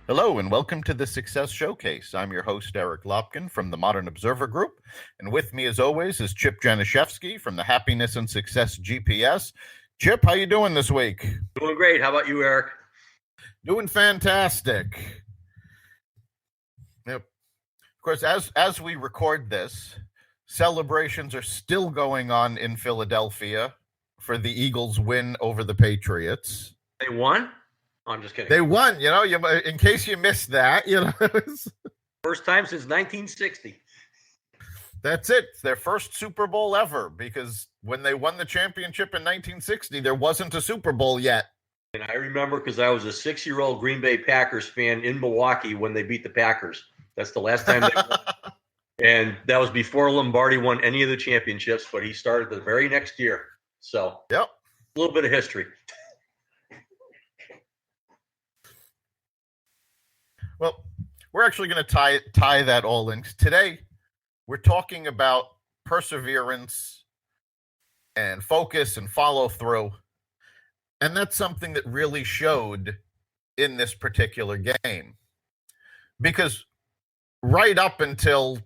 Hello and welcome to the Success Showcase. I'm your host, Eric Lopkin from the Modern Observer Group. And with me, as always, is Chip Janiszewski from the Happiness and Success GPS. Chip, how you doing this week? Doing great. How about you, Eric? Doing fantastic. Yep. Of course, as we record this, celebrations are still going on in Philadelphia for the Eagles' win over the Patriots. They won? Oh, I'm just kidding. They won, in case you missed that, First time since 1960. That's it. It's their first Super Bowl ever, because when they won the championship in 1960, there wasn't a Super Bowl yet. And I remember because I was a 6-year-old Green Bay Packers fan in Milwaukee when they beat the Packers. That's the last time they won. And that was before Lombardi won any of the championships, but he started the very next year. So, yep, a little bit of history. Well, we're actually going to tie that all in. Today, we're talking about perseverance and focus and follow through. And that's something that really showed in this particular game. Because right up until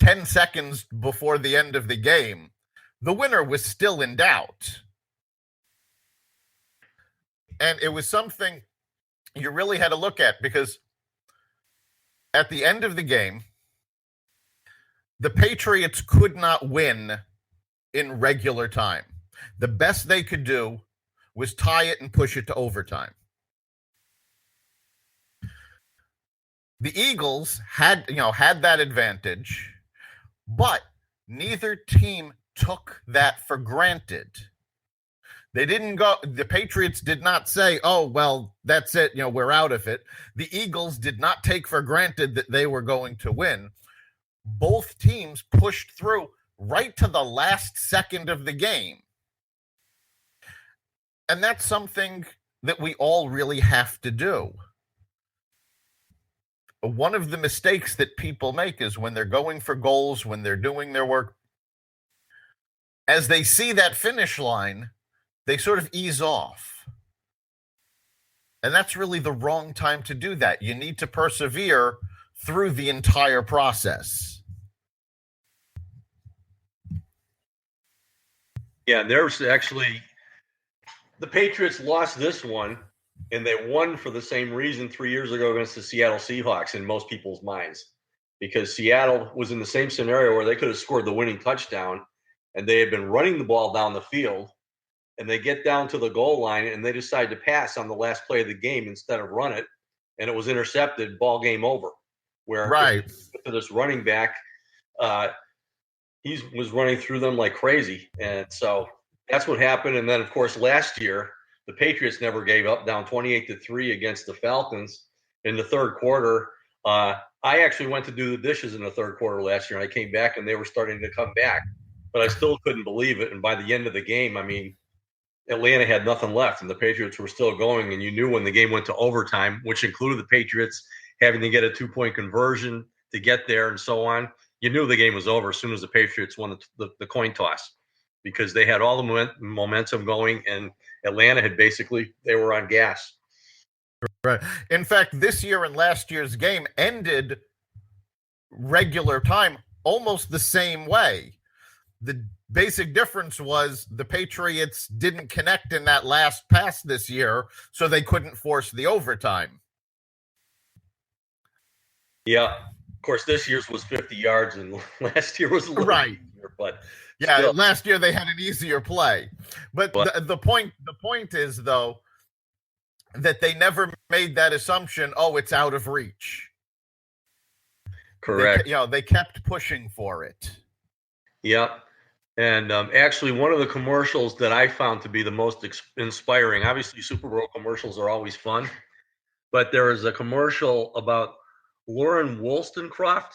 10 seconds before the end of the game, the winner was still in doubt. And it was something you really had to look at, because at the end of the game, the Patriots could not win in regular time. The best they could do was tie it and push it to overtime. The Eagles had that advantage, but neither team took that for granted. The Patriots did not say, oh, well, that's it, we're out of it. The Eagles did not take for granted that they were going to win. Both teams pushed through right to the last second of the game. And that's something that we all really have to do. One of the mistakes that people make is when they're going for goals, when they're doing their work, as they see that finish line, they sort of ease off. And that's really the wrong time to do that. You need to persevere through the entire process. Yeah, there's actually the Patriots lost this one, and they won for the same reason 3 years ago against the Seattle Seahawks in most people's minds, because Seattle was in the same scenario where they could have scored the winning touchdown, and they had been running the ball down the field, and they get down to the goal line, and they decide to pass on the last play of the game instead of run it, and it was intercepted, ball game over. Where right to this running back, he was running through them like crazy, and so that's what happened. And then, of course, last year the Patriots never gave up, down 28-3 against the Falcons in the third quarter. I actually went to do the dishes in the third quarter last year, and I came back, and they were starting to come back, but I still couldn't believe it. And by the end of the game, I mean, Atlanta had nothing left, and the Patriots were still going. And you knew when the game went to overtime, which included the Patriots having to get a 2-point conversion to get there and so on, you knew the game was over as soon as the Patriots won the coin toss, because they had all the momentum going, and Atlanta had they were on gas. Right. In fact, this year and last year's game ended regular time almost the same way. The basic difference was the Patriots didn't connect in that last pass this year, so they couldn't force the overtime. Yeah. Of course, this year's was 50 yards, and last year was a little easier, but yeah, still. Last year they had an easier play. But the point is, though, that they never made that assumption, oh, it's out of reach. Correct. They kept pushing for it. Yeah. And actually, one of the commercials that I found to be the most inspiring, obviously Super Bowl commercials are always fun, but there is a commercial about Lauren Wollstonecraft,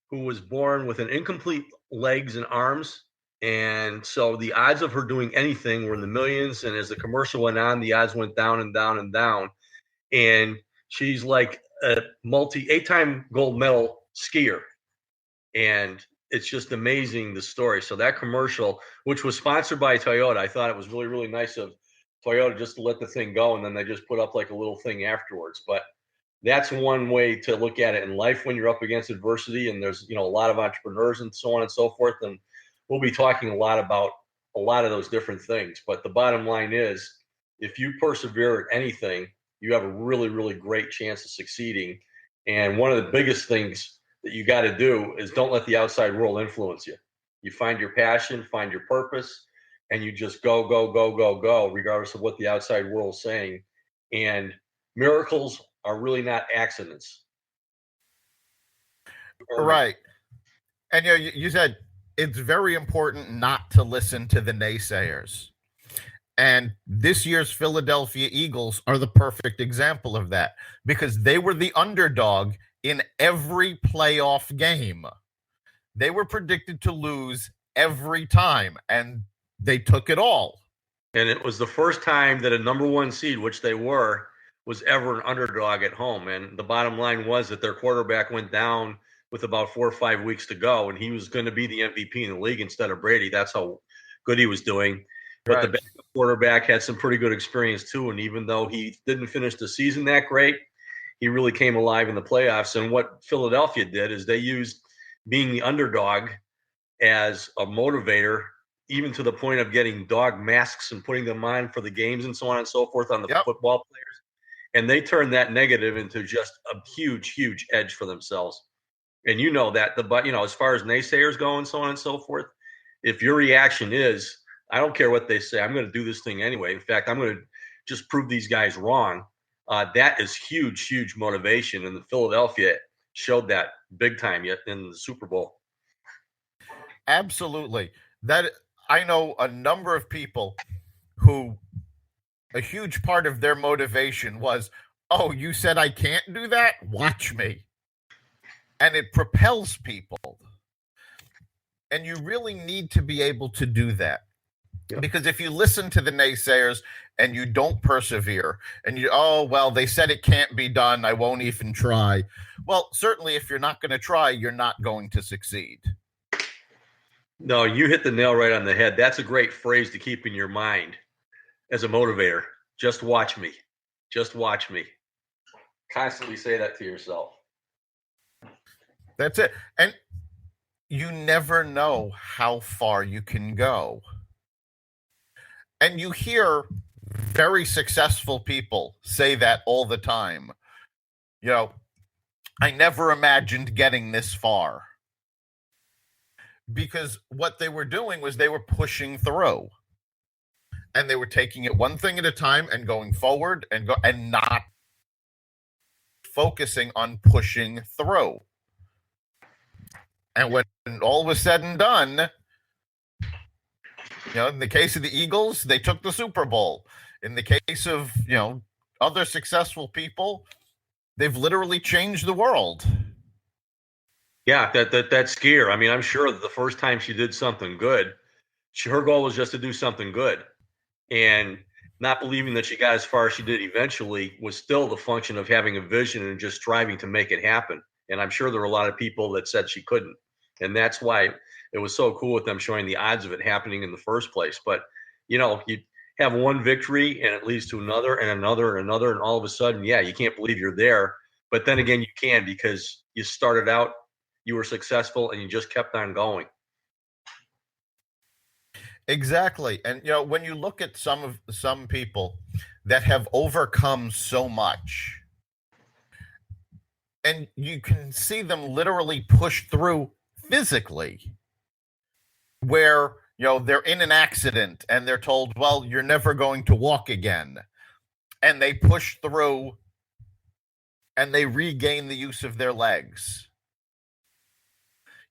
who was born with an incomplete legs and arms. And so the odds of her doing anything were in the millions. And as the commercial went on, the odds went down and down and down. And she's like a 8-time gold medal skier. And it's just amazing, the story. So that commercial, which was sponsored by Toyota, I thought it was really, really nice of Toyota just to let the thing go, and then they just put up like a little thing afterwards. But that's one way to look at it in life when you're up against adversity, and there's a lot of entrepreneurs and so on and so forth, and we'll be talking a lot about a lot of those different things. But the bottom line is, if you persevere at anything, you have a really, really great chance of succeeding. And one of the biggest things that you got to do is don't let the outside world influence you. You find your passion, find your purpose, and you just go, go, go, go, go, regardless of what the outside world is saying. And miracles are really not accidents. Right. And you said it's very important not to listen to the naysayers. And this year's Philadelphia Eagles are the perfect example of that, because they were the underdog in every playoff game. They were predicted to lose every time, and they took it all. And it was the first time that a number one seed, which they were, was ever an underdog at home. And the bottom line was that their quarterback went down with about 4 or 5 weeks to go, and he was going to be the MVP in the league instead of Brady. That's how good he was doing. But Right. The backup quarterback had some pretty good experience too. And even though he didn't finish the season that great, he really came alive in the playoffs. And what Philadelphia did is they used being the underdog as a motivator, even to the point of getting dog masks and putting them on for the games and so on and so forth on the football players. And they turned that negative into just a huge, huge edge for themselves. And that as far as naysayers go and so on and so forth, if your reaction is, I don't care what they say, I'm going to do this thing anyway. In fact, I'm going to just prove these guys wrong. That is huge, huge motivation. And the Philadelphia showed that big time yet in the Super Bowl. Absolutely. That I know a number of people who a huge part of their motivation was, oh, you said I can't do that? Watch me. And it propels people. And you really need to be able to do that. Yeah. Because if you listen to the naysayers and you don't persevere and they said it can't be done, I won't even try. Well, certainly if you're not going to try, you're not going to succeed. No, you hit the nail right on the head. That's a great phrase to keep in your mind as a motivator. Just watch me. Just watch me. Constantly say that to yourself. That's it. And you never know how far you can go. And you hear very successful people say that all the time. I never imagined getting this far. Because what they were doing was they were pushing through. And they were taking it one thing at a time and going forward and not focusing on pushing through. And when all was said and done, in the case of the Eagles, they took the Super Bowl. In the case of, other successful people, they've literally changed the world. Yeah, that skier. I mean, I'm sure that the first time she did something good, her goal was just to do something good. And not believing that she got as far as she did eventually was still the function of having a vision and just striving to make it happen. And I'm sure there were a lot of people that said she couldn't. And that's why it was so cool with them showing the odds of it happening in the first place. But, you have one victory and it leads to another and another and another. And all of a sudden, you can't believe you're there. But then again, you can, because you started out, you were successful, and you just kept on going. Exactly. And, when you look at some people that have overcome so much, and you can see them literally push through physically, where, they're in an accident and they're told, well, you're never going to walk again. And they push through and they regain the use of their legs.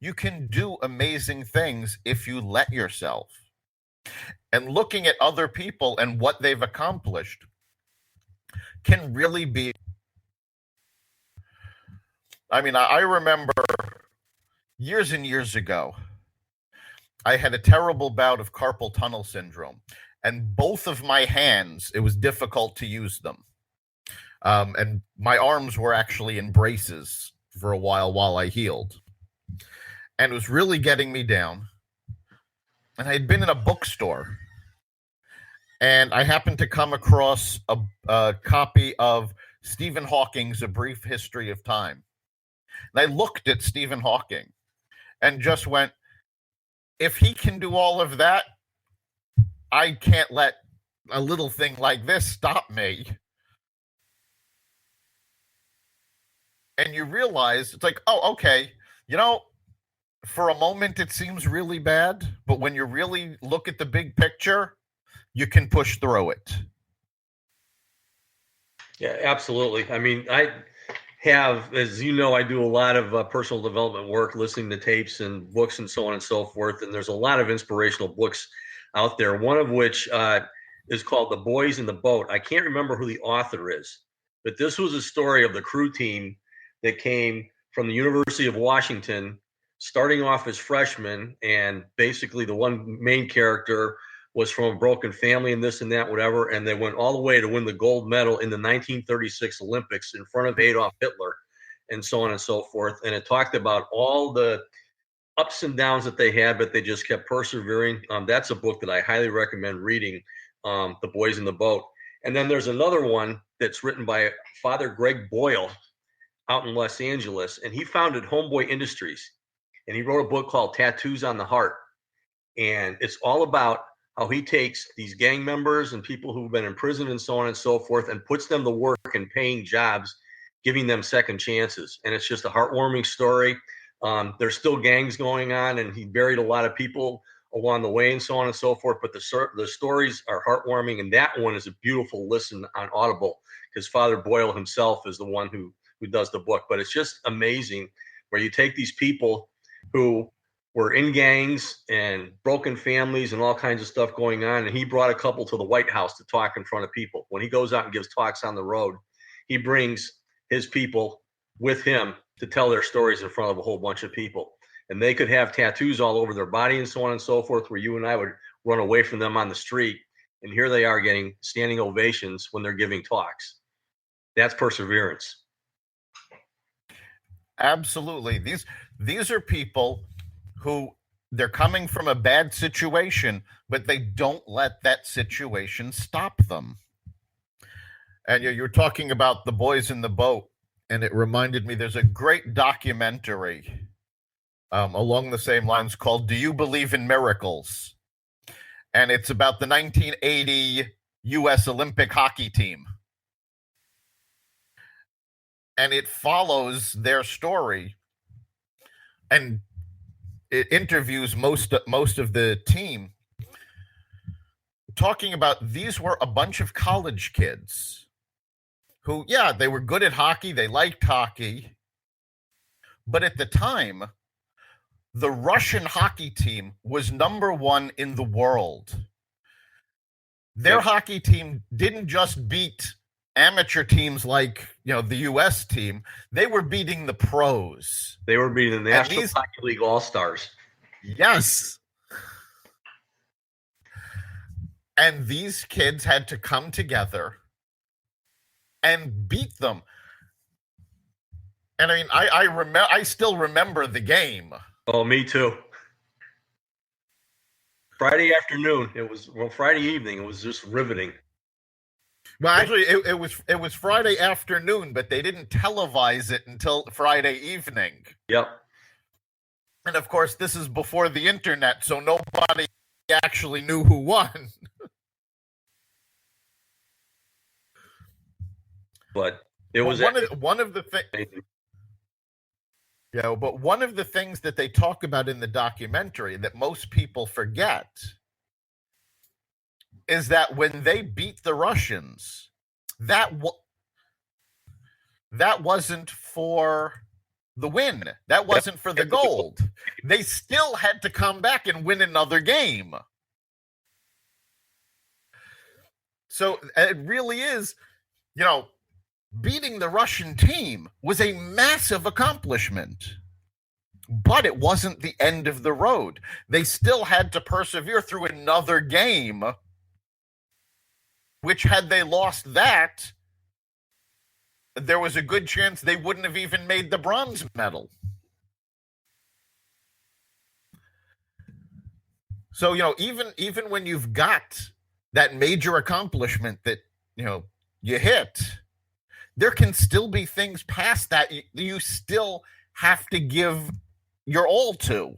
You can do amazing things if you let yourself. And looking at other people and what they've accomplished can really be. I mean, I remember years and years ago, I had a terrible bout of carpal tunnel syndrome, and both of my hands, it was difficult to use them. And my arms were actually in braces for a while I healed. And it was really getting me down. And I had been in a bookstore, and I happened to come across a copy of Stephen Hawking's A Brief History of Time. And I looked at Stephen Hawking and just went, if he can do all of that, I can't let a little thing like this stop me. And you realize it's like, oh, okay, for a moment it seems really bad, but when you really look at the big picture, you can push through it. Yeah, absolutely. I mean, I have, as you know, I do a lot of personal development work, listening to tapes and books and so on and so forth. And there's a lot of inspirational books out there, one of which is called The Boys in the Boat. I can't remember who the author is, but this was a story of the crew team that came from the University of Washington, starting off as freshmen. And basically the one main character was from a broken family and this and that, whatever. And they went all the way to win the gold medal in the 1936 Olympics in front of Adolf Hitler and so on and so forth. And it talked about all the ups and downs that they had, but they just kept persevering. That's a book that I highly recommend reading, The Boys in the Boat. And then there's another one that's written by Father Greg Boyle out in Los Angeles, and he founded Homeboy Industries. And he wrote a book called Tattoos on the Heart. And it's all about how he takes these gang members and people who've been in prison and so on and so forth and puts them to work in paying jobs, giving them second chances. And it's just a heartwarming story. There's still gangs going on, and he buried a lot of people along the way and so on and so forth. But the stories are heartwarming, and that one is a beautiful listen on Audible because Father Boyle himself is the one who does the book. But it's just amazing where you take these people who were in gangs and broken families and all kinds of stuff going on. And he brought a couple to the White House to talk in front of people. When he goes out and gives talks on the road, he brings his people with him to tell their stories in front of a whole bunch of people. And they could have tattoos all over their body and so on and so forth, where you and I would run away from them on the street. And here they are getting standing ovations when they're giving talks. That's perseverance. Absolutely. These are people who they're coming from a bad situation, but they don't let that situation stop them. And you're talking about The Boys in the Boat, and it reminded me there's a great documentary along the same lines called Do You Believe in Miracles? And it's about the 1980 U.S. Olympic hockey team. And it follows their story, and it interviews most of the team, talking about these were a bunch of college kids who, yeah, they were good at hockey, they liked hockey, but at the time, the Russian hockey team was number one in the world. Their hockey team didn't just beat amateur teams like the U.S. team. They were beating the pros. They were beating the National Hockey League All-Stars. Yes. And these kids had to come together and beat them. And I mean, I still remember the game. Oh, me too. Friday afternoon. Friday evening. It was just riveting. Well, actually, it was Friday afternoon, but they didn't televise it until Friday evening. Yep. And of course, this is before the internet, so nobody actually knew who won. But it was one of the things. Yeah, but one of the things that they talk about in the documentary that most people forget is that when they beat the Russians, that wasn't for the win. That wasn't for the gold. They still had to come back and win another game. So it really is, beating the Russian team was a massive accomplishment. But it wasn't the end of the road. They still had to persevere through another game, which had they lost that, there was a good chance they wouldn't have even made the bronze medal. So, even when you've got that major accomplishment that you hit, there can still be things past that you still have to give your all to.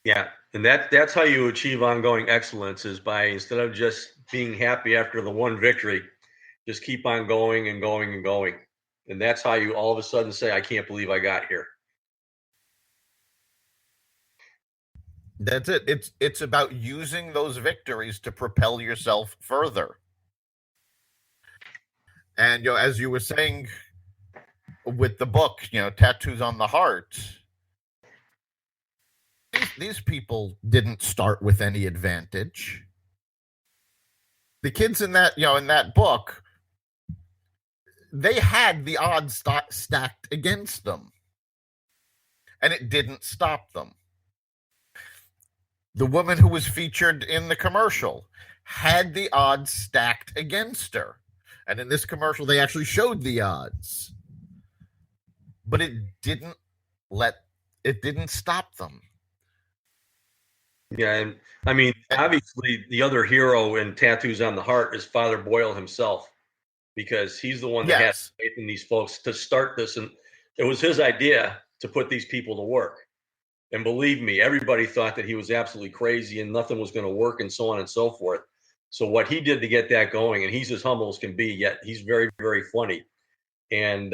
Yeah, and that's how you achieve ongoing excellence, is by, instead of just being happy after the one victory, just keep on going and going and going. And that's how you all of a sudden say, I can't believe I got here. That's it. It's about using those victories to propel yourself further. And as you were saying with the book, Tattoos on the Heart, these people didn't start with any advantage. The kids in that book, they had the odds stacked against them, and it didn't stop them. The woman who was featured in the commercial had the odds stacked against her, and in this commercial they actually showed the odds, but it didn't stop them. Yeah, and I mean, obviously, the other hero in Tattoos on the Heart is Father Boyle himself, because he's the one that had faith in these folks to start this, and it was his idea to put these people to work. And believe me, everybody thought that he was absolutely crazy and nothing was going to work and so on and so forth. So what he did to get that going, and he's as humble as can be, yet he's very, very funny. And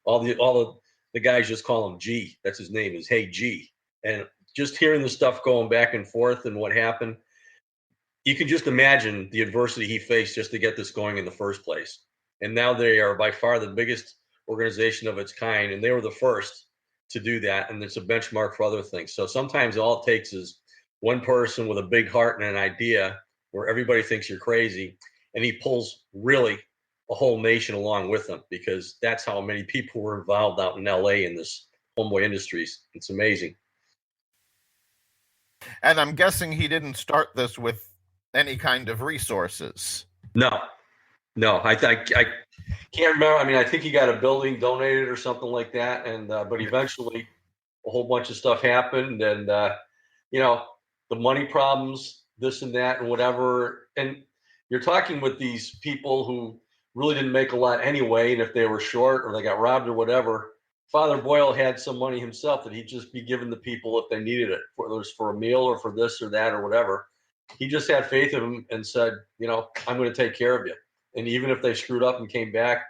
all the guys just call him G. That's his name, is Hey G. And just hearing the stuff going back and forth and what happened, you can just imagine the adversity he faced just to get this going in the first place. And now they are by far the biggest organization of its kind, and they were the first to do that, and it's a benchmark for other things. So sometimes all it takes is one person with a big heart and an idea where everybody thinks you're crazy, and he pulls really a whole nation along with him, because that's how many people were involved out in LA in this homeboy industries. It's amazing. And I'm guessing he didn't start this with any kind of resources. No, I can't remember. I mean, I think he got a building donated or something like that, and but eventually a whole bunch of stuff happened, and the money problems, this and that and whatever. And you're talking with these people who really didn't make a lot anyway, and if they were short or they got robbed or whatever, Father Boyle had some money himself that he'd just be giving the people if they needed it, whether it's for a meal or for this or that or whatever. He just had faith in them and said, I'm going to take care of you. And even if they screwed up and came back,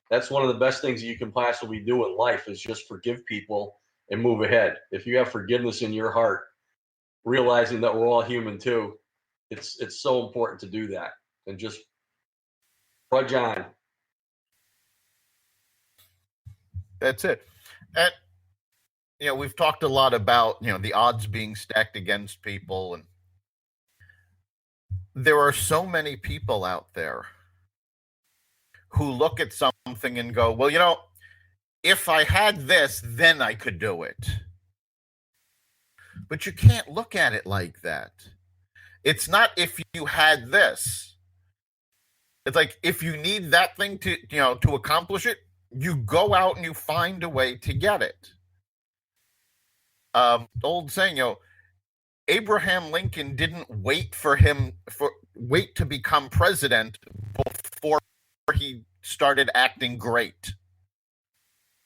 that's one of the best things that you can possibly do in life, is just forgive people and move ahead. If you have forgiveness in your heart, realizing that we're all human too, it's so important to do that, and just trudge on. That's it. And we've talked a lot about the odds being stacked against people, and there are so many people out there who look at something and go, well, if I had this, then I could do it. But you can't look at it like that. It's not if you had this. It's like, if you need that thing to accomplish it, you go out and you find a way to get it. Old saying, Abraham Lincoln didn't wait to become president before he started acting great.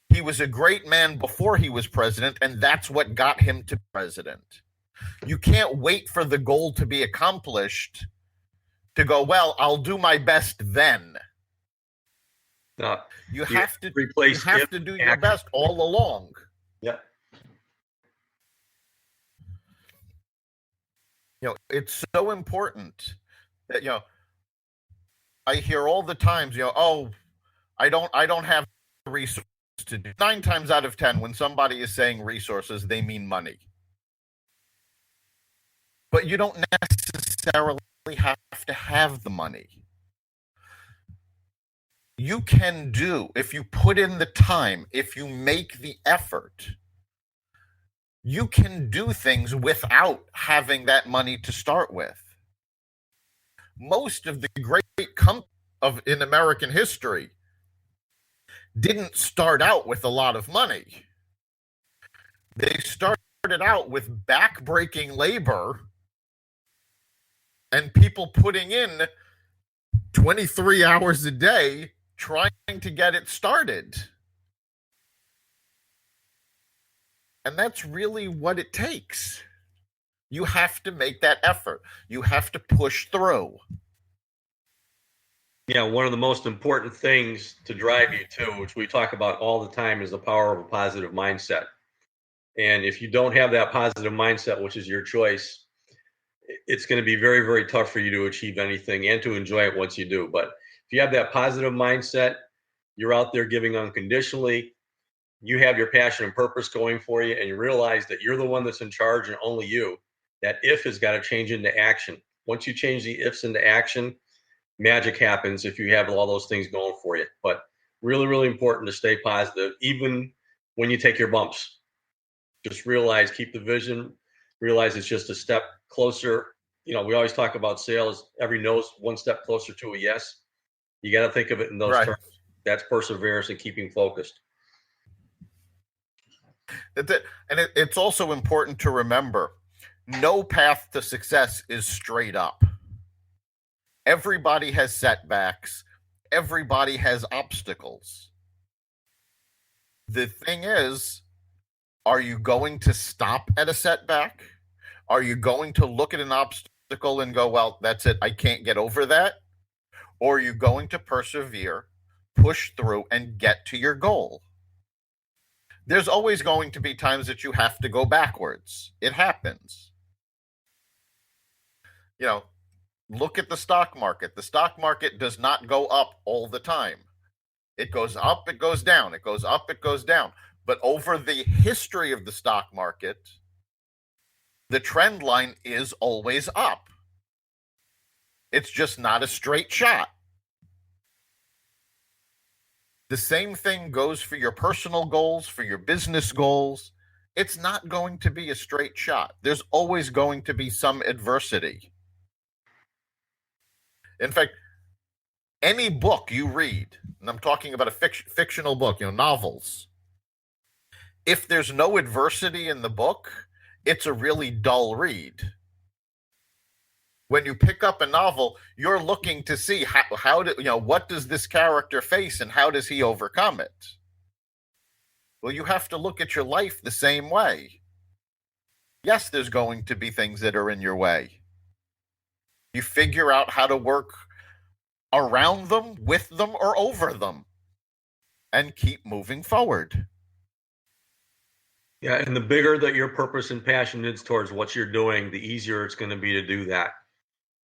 He was a great man before he was president, and that's what got him to president. You can't wait for the goal to be accomplished to go, well, I'll do my best then. No, you have to do your best all along. Yeah. It's so important that I hear all the times, oh, I don't have resources to do. 9 times out of 10, when somebody is saying resources, they mean money. But you don't necessarily have to have the money. You can do, if you put in the time, if you make the effort, you can do things without having that money to start with. Most of the great companies in American history didn't start out with a lot of money. They started out with back-breaking labor and people putting in 23 hours a day trying to get it started. And that's really what it takes. You have to make that effort. You have to push through. Yeah, one of the most important things to drive you to, which we talk about all the time, is the power of a positive mindset. And if you don't have that positive mindset, which is your choice, it's going to be very, very tough for you to achieve anything and to enjoy it once you do. But if you have that positive mindset, you're out there giving unconditionally, you have your passion and purpose going for you, and you realize that you're the one that's in charge and only you. That if has got to change into action. Once you change the ifs into action, magic happens if you have all those things going for you. But really, really important to stay positive, even when you take your bumps. Just realize, keep the vision, realize it's just a step closer. We always talk about sales, every no's one step closer to a yes. You got to think of it in those terms. That's perseverance and keeping focused. And it's also important to remember, no path to success is straight up. Everybody has setbacks. Everybody has obstacles. The thing is, are you going to stop at a setback? Are you going to look at an obstacle and go, well, that's it, I can't get over that? Or are you going to persevere, push through, and get to your goal? There's always going to be times that you have to go backwards. It happens. Look at the stock market. The stock market does not go up all the time. It goes up, it goes down. It goes up, it goes down. But over the history of the stock market, the trend line is always up. It's just not a straight shot. The same thing goes for your personal goals, for your business goals. It's not going to be a straight shot. There's always going to be some adversity. In fact, any book you read, and I'm talking about a fictional book, novels, if there's no adversity in the book, it's a really dull read. When you pick up a novel, you're looking to see what does this character face and how does he overcome it? Well, you have to look at your life the same way. Yes, there's going to be things that are in your way. You figure out how to work around them, with them, or over them, and keep moving forward. Yeah, and the bigger that your purpose and passion is towards what you're doing, the easier it's going to be to do that.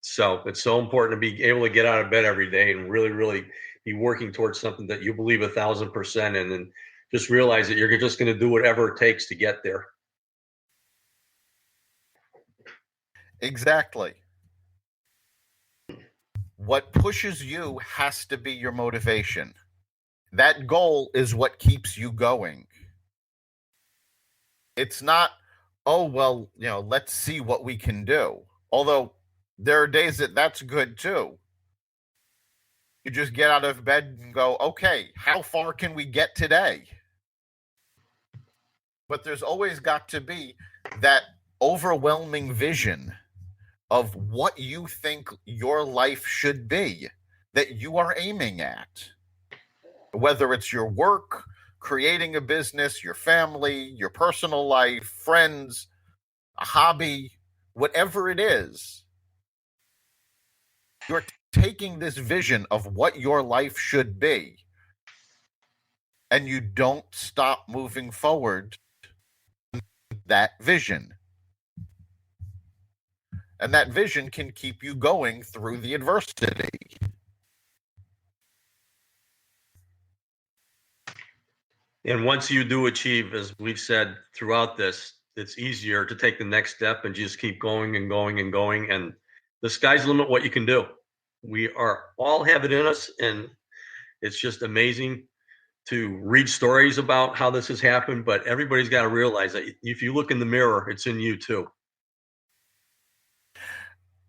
So it's so important to be able to get out of bed every day and really, really be working towards something that you believe 1,000% in, and just realize that you're just going to do whatever it takes to get there. Exactly. What pushes you has to be your motivation. That goal is what keeps you going. It's not, let's see what we can do. Although there are days that's good too. You just get out of bed and go, okay, how far can we get today? But there's always got to be that overwhelming vision of what you think your life should be, that you are aiming at. Whether it's your work, creating a business, your family, your personal life, friends, a hobby, whatever it is, you're taking this vision of what your life should be, and you don't stop moving forward that vision. And that vision can keep you going through the adversity. And once you do achieve, as we've said throughout this, it's easier to take the next step and just keep going and going and going. And the sky's the limit what you can do. We all have it in us, and it's just amazing to read stories about how this has happened. But everybody's got to realize that if you look in the mirror, it's in you too.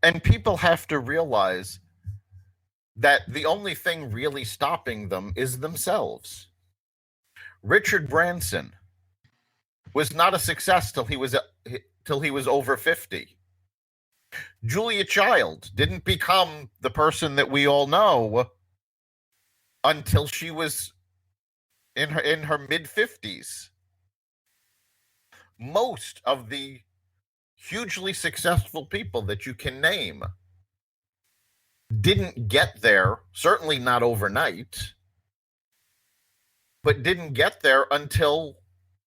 And people have to realize that the only thing really stopping them is themselves. Richard Branson was not a success till he was over 50. Julia Child didn't become the person that we all know until she was in her mid-50s. Most of the hugely successful people that you can name didn't get there, certainly not overnight, but didn't get there until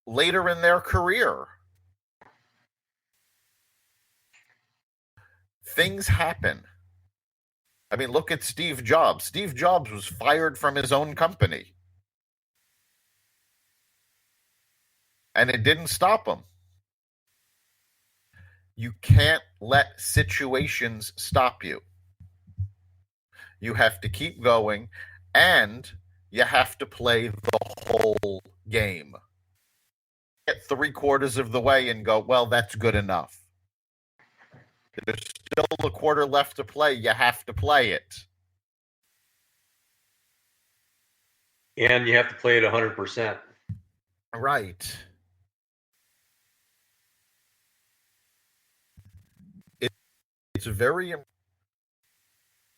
later in their career. Things happen. I mean, look at Steve Jobs. Steve Jobs was fired from his own company. And it didn't stop him. You can't let situations stop you. You have to keep going, and you have to play the whole game. Get 3/4 of the way and go, well, that's good enough. There's still a quarter left to play. You have to play it. And you have to play it 100%. Right. It's very important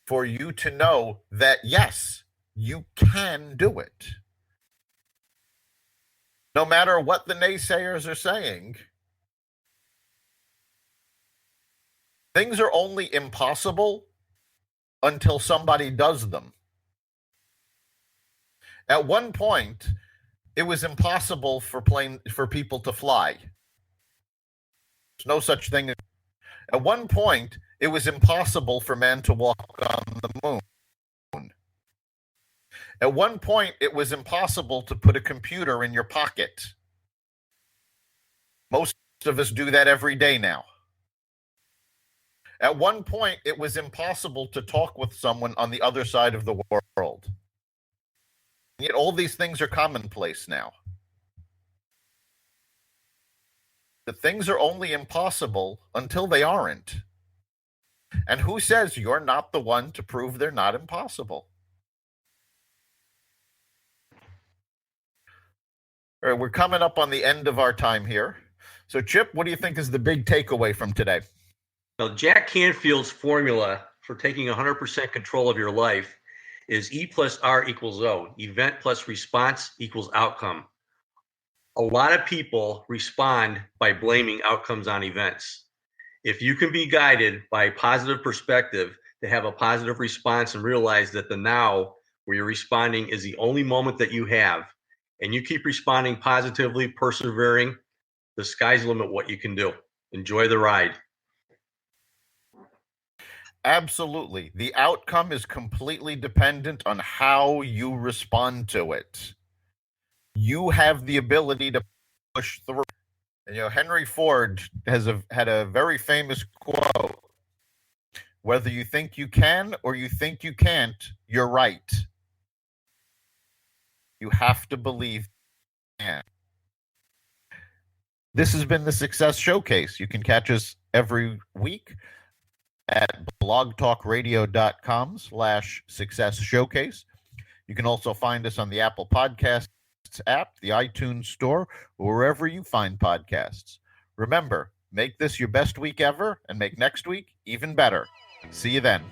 for you to know that, yes, you can do it. No matter what the naysayers are saying, things are only impossible until somebody does them. At one point, it was impossible for people to fly. There's no such thing. At one point, it was impossible for man to walk on the moon. At one point, it was impossible to put a computer in your pocket. Most of us do that every day now. At one point, it was impossible to talk with someone on the other side of the world. And yet all these things are commonplace now. The things are only impossible until they aren't. And who says you're not the one to prove they're not impossible? All right, we're coming up on the end of our time here. So, Chip, what do you think is the big takeaway from today? Now, Jack Canfield's formula for taking 100% control of your life is E plus R equals O. Event plus response equals outcome. A lot of people respond by blaming outcomes on events. If you can be guided by a positive perspective to have a positive response and realize that the now where you're responding is the only moment that you have, and you keep responding positively, persevering, the sky's the limit what you can do. Enjoy the ride. Absolutely. The outcome is completely dependent on how you respond to it. You have the ability to push through. And, Henry Ford had a very famous quote. Whether you think you can or you think you can't, you're right. You have to believe you can. This has been the Success Showcase. You can catch us every week at blogtalkradio.com/success showcase. You can also find us on the Apple Podcasts app, the iTunes store, or wherever you find podcasts. Remember, make this your best week ever and make next week even better. See you then.